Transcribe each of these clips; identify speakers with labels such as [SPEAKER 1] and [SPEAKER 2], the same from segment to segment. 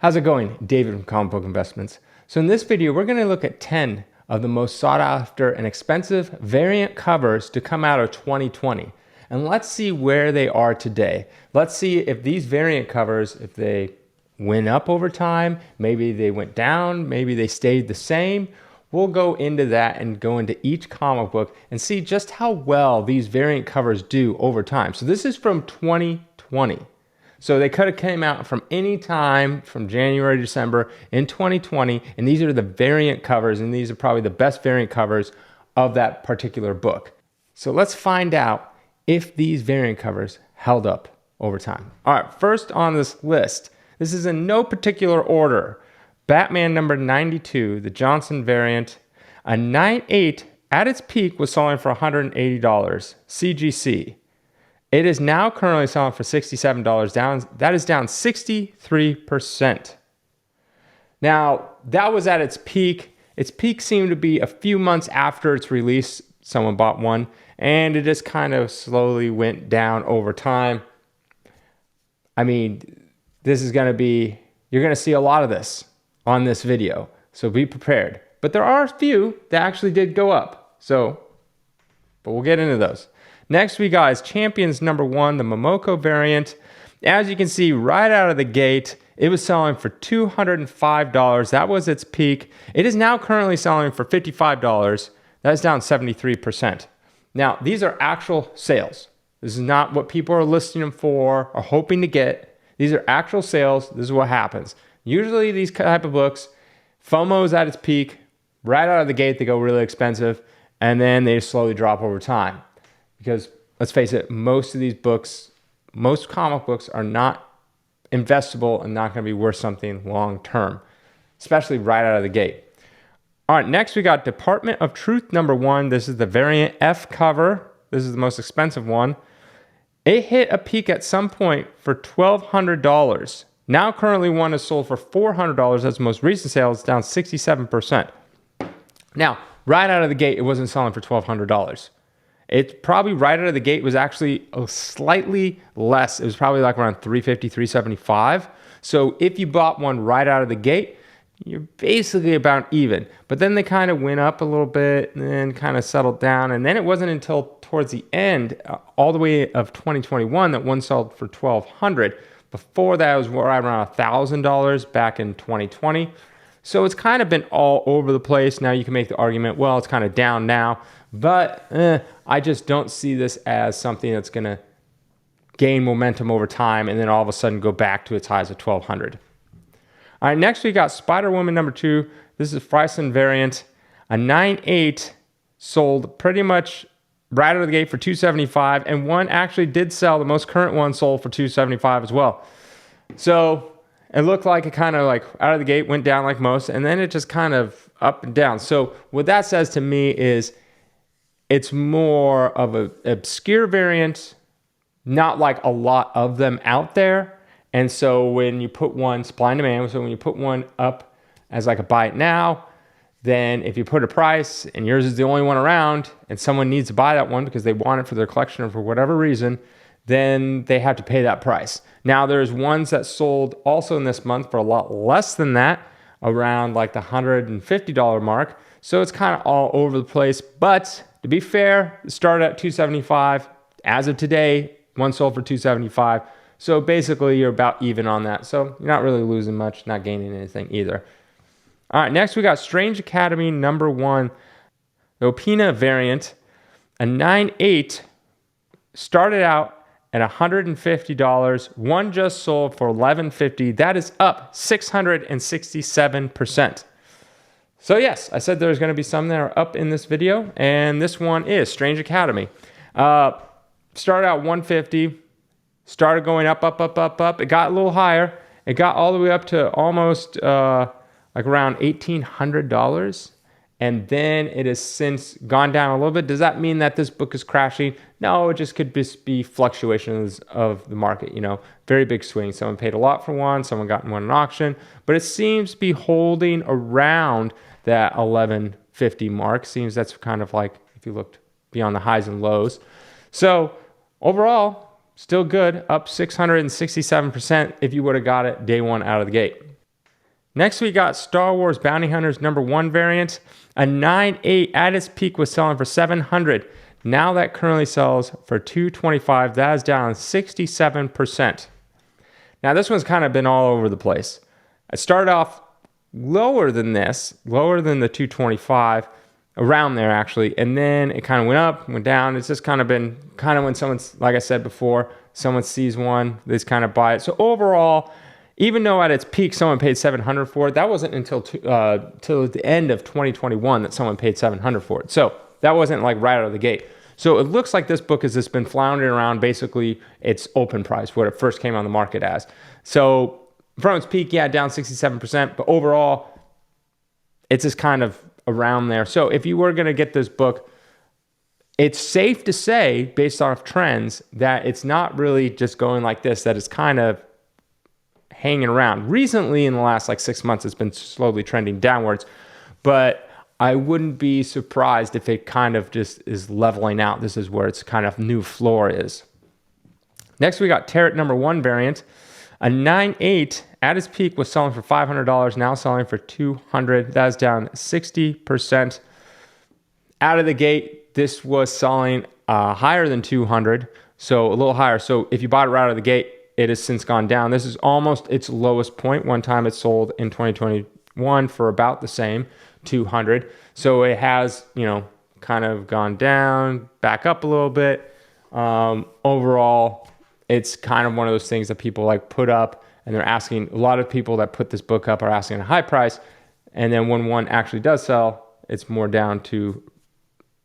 [SPEAKER 1] How's it going? David from Comic Book Investments. So in this video, we're going to look at 10 of the most sought after and expensive variant covers to come out of 2020. And let's see where they are today. Let's see if these variant covers, if they went up over time, maybe they went down, maybe they stayed the same. We'll go into that and go into each comic book and see just how well these variant covers do over time. So this is from 2020. So they could have came out from any time from January to December in 2020, and these are the variant covers, and these are probably the best variant covers of that particular book. So let's find out if these variant covers held up over time. All right, first on this list, this is in no particular order. Batman number 92, the Johnson variant, a 9/8 at its peak was selling for $180 CGC. It is now currently selling for $67 down. That is down 63%. Now, that was at its peak. Its peak seemed to be a few months after its release. Someone bought one, and it just kind of slowly went down over time. I mean, this is going to be, you're going to see a lot of this on this video, so be prepared. But there are a few that actually did go up, but we'll get into those. Next we got is Champions number 1, the Momoko variant. As you can see right out of the gate, it was selling for $205. That was its peak. It is now currently selling for $55. That's down 73%. Now, these are actual sales. This is not what people are listing them for or hoping to get. These are actual sales. This is what happens. Usually these type of books, FOMO is at its peak. Right out of the gate, they go really expensive, and then they slowly drop over time. Because let's face it, most of these books, most comic books are not investable and not going to be worth something long term, especially right out of the gate. All right, next we got Department of Truth number 1. This is the variant F cover. This is the most expensive one. It hit a peak at some point for $1,200. Now currently one is sold for $400. That's the most recent sale. It's down 67%. Now, right out of the gate, it wasn't selling for $1,200. It's probably right out of the gate was actually slightly less. It was probably like around $350, $375. So if you bought one right out of the gate, you're basically about even. But then they kind of went up a little bit and then kind of settled down. And then it wasn't until towards the end, all the way of 2021, that one sold for $1,200. Before that, it was right around $1,000 back in 2020. So it's kind of been all over the place. Now you can make the argument, well, it's kind of down now. But I just don't see this as something that's going to gain momentum over time and then all of a sudden go back to its highs of $1,200. All right, next we got Spider-Woman number 2. This is Frison variant. A 9/8 sold pretty much right out of the gate for $275, and one actually did sell. The most current one sold for $275 as well. So it looked like it kind of like out of the gate went down like most, and then it just kind of up and down. So what that says to me is it's more of an obscure variant, not like a lot of them out there. And so when you put one, supply and demand, so when you put one up as like a buy it now, then if you put a price and yours is the only one around and someone needs to buy that one because they want it for their collection or for whatever reason, then they have to pay that price. Now there's ones that sold also in this month for a lot less than that, around like the $150 mark. So it's kind of all over the place, but to be fair, it started at $275. As of today, one sold for $275. So basically, you're about even on that. So you're not really losing much, not gaining anything either. All right, next we got Strange Academy number 1, the Opina variant. A 9/8 started out at $150. One just sold for $11.50. That is up 667%. So yes, I said there's going to be some that are up in this video, and this one is Strange Academy. Started out $150, started going up. It got a little higher. It got all the way up to almost like around $1,800, and then it has since gone down a little bit. Does that mean that this book is crashing? No, it just could just be fluctuations of the market, very big swings. Someone paid a lot for one, someone got one in auction, but it seems to be holding around that $11.50 mark. Seems that's kind of like if you looked beyond the highs and lows. So overall, still good, up 667% if you would have got it day one out of the gate. Next, we got Star Wars Bounty Hunters #1 variant. A 9.8 at its peak was selling for $700. Now that currently sells for $225. That is down 67%. Now this one's kind of been all over the place. It started off lower than this, lower than the 225, around there actually, and then it kind of went up, went down. It's just kind of been when someone's, like I said before, someone sees one, they just kind of buy it. So overall, even though at its peak someone paid $700 for it, that wasn't until till the end of 2021 that someone paid $700 for it. So that wasn't like right out of the gate. So it looks like this book has just been floundering around basically its open price, what it first came on the market as. So from its peak, yeah, down 67%, but overall, it's just kind of around there. So if you were going to get this book, it's safe to say, based off trends, that it's not really just going like this, that it's kind of hanging around. Recently, in the last like 6 months, it's been slowly trending downwards, but I wouldn't be surprised if it kind of just is leveling out. This is where its kind of new floor is. Next, we got Tarot #1 variant. A 9.8 at its peak was selling for $500, now selling for $200. That is down 60%. Out of the gate, this was selling higher than $200, so a little higher. So if you bought it right out of the gate, it has since gone down. This is almost its lowest point. One time it sold in 2021 for about the same, $200. So it has, kind of gone down, back up a little bit. Overall, it's kind of one of those things that people like put up, and they're asking, a lot of people that put this book up are asking a high price. And then when one actually does sell, it's more down to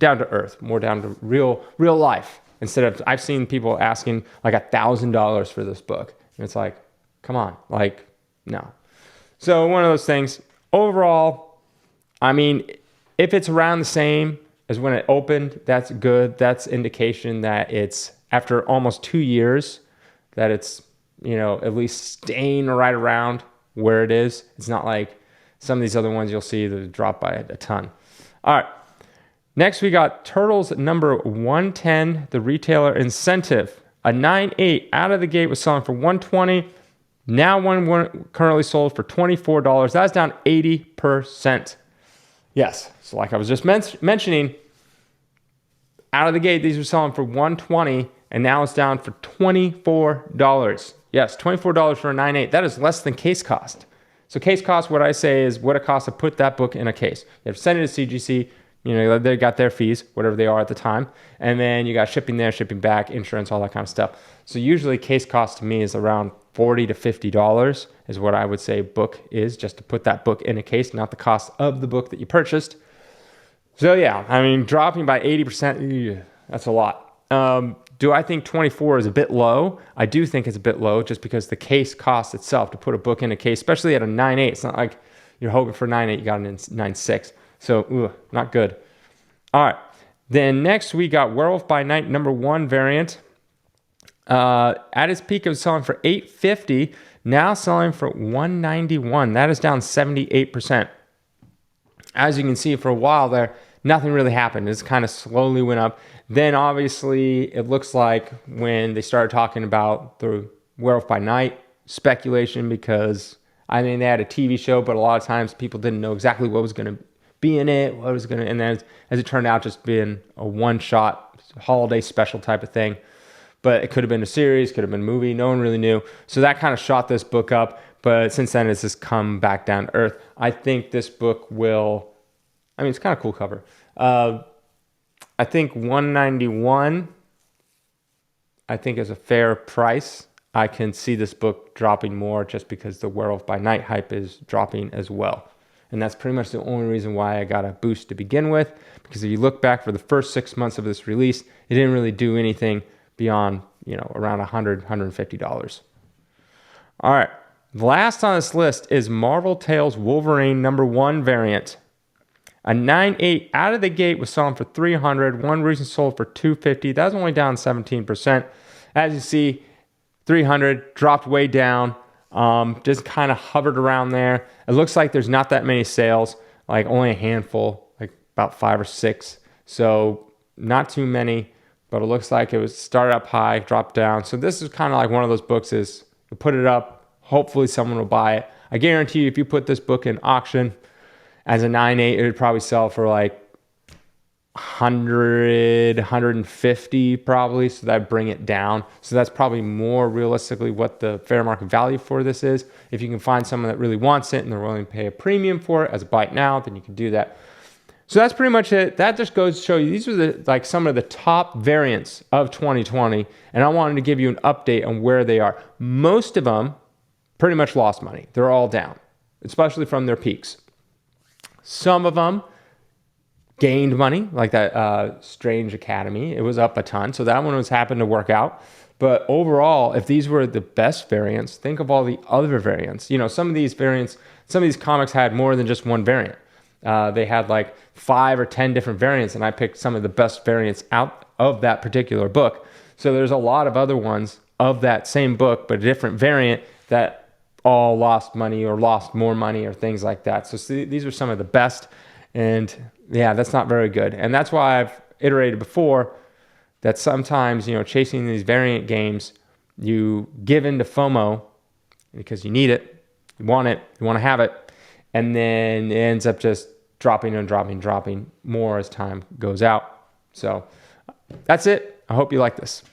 [SPEAKER 1] earth, more down to real life. Instead of, I've seen people asking like $1,000 for this book. And it's like, come on, like, no. So one of those things. Overall, I mean, if it's around the same as when it opened, that's good. That's indication that it's, after almost 2 years, that it's, at least staying right around where it is. It's not like some of these other ones you'll see that drop by a ton. All right. Next, we got Turtles #110, the retailer incentive. A 9.8 out of the gate was selling for $120. Now one currently sold for $24. That's down 80%. Yes, so like I was just mentioning, out of the gate, these were selling for $120, and now it's down for $24. Yes, $24 for a 9.8. That is less than case cost. So case cost, what I say, is what it costs to put that book in a case. You have to send it to CGC. They got their fees, whatever they are at the time. And then you got shipping there, shipping back, insurance, all that kind of stuff. So usually case cost to me is around $40 to $50 is what I would say book is, just to put that book in a case, not the cost of the book that you purchased. So yeah, I mean, dropping by 80%, that's a lot. Do I think 24 is a bit low? I do think it's a bit low, just because the case cost itself to put a book in a case, especially at a 9.8. It's not like you're hoping for 9.8, you got it in 9.6. So, not good. All right. Then next we got Werewolf by Night #1 variant. At its peak, it was selling for $850. Now selling for $191. That is down 78%. As you can see, for a while there, nothing really happened. It just kind of slowly went up. Then obviously, it looks like when they started talking about the Werewolf by Night speculation, because I mean, they had a TV show, but a lot of times people didn't know exactly what was going to be in it, and then as it turned out, just being a one-shot holiday special type of thing. But it could have been a series, could have been a movie. No one really knew. So that kind of shot this book up. But since then, it's just come back down to earth. I think this book will, I mean, it's kind of cool cover. I think $191, I think, is a fair price. I can see this book dropping more just because the Werewolf by Night hype is dropping as well. And that's pretty much the only reason why I got a boost to begin with. Because if you look back for the first 6 months of this release, it didn't really do anything beyond, around $100, $150. All right. Last on this list is Marvel Tales Wolverine #1 variant. A 9.8 out of the gate was selling for $300. One recent sold for $250. That was only down 17%. As you see, $300 dropped way down. Just kind of hovered around there. It looks like there's not that many sales, like only a handful, like about 5 or 6. So not too many, but it looks like it was started up high, dropped down. So this is kind of like one of those books is you put it up, hopefully someone will buy it. I guarantee you, if you put this book in auction as a 9.8, it would probably sell for like 100, 150 probably. So that'd bring it down. So that's probably more realistically what the fair market value for this is. If you can find someone that really wants it and they're willing to pay a premium for it as a buy it now, then you can do that. So that's pretty much it. That just goes to show you, these are some of the top variants of 2020. And I wanted to give you an update on where they are. Most of them pretty much lost money. They're all down, especially from their peaks. Some of them gained money, like that Strange Academy. It was up a ton. So that one was happened to work out. But overall, if these were the best variants, think of all the other variants. Some of these variants, some of these comics had more than just one variant. They had like 5 or 10 different variants, and I picked some of the best variants out of that particular book. So there's a lot of other ones of that same book, but a different variant that all lost money or lost more money or things like that. So these are some of the best, and yeah, that's not very good. And that's why I've iterated before that sometimes, chasing these variant games, you give into FOMO because you need it, you want to have it, and then it ends up just dropping and dropping more as time goes out. So that's it. I hope you like this.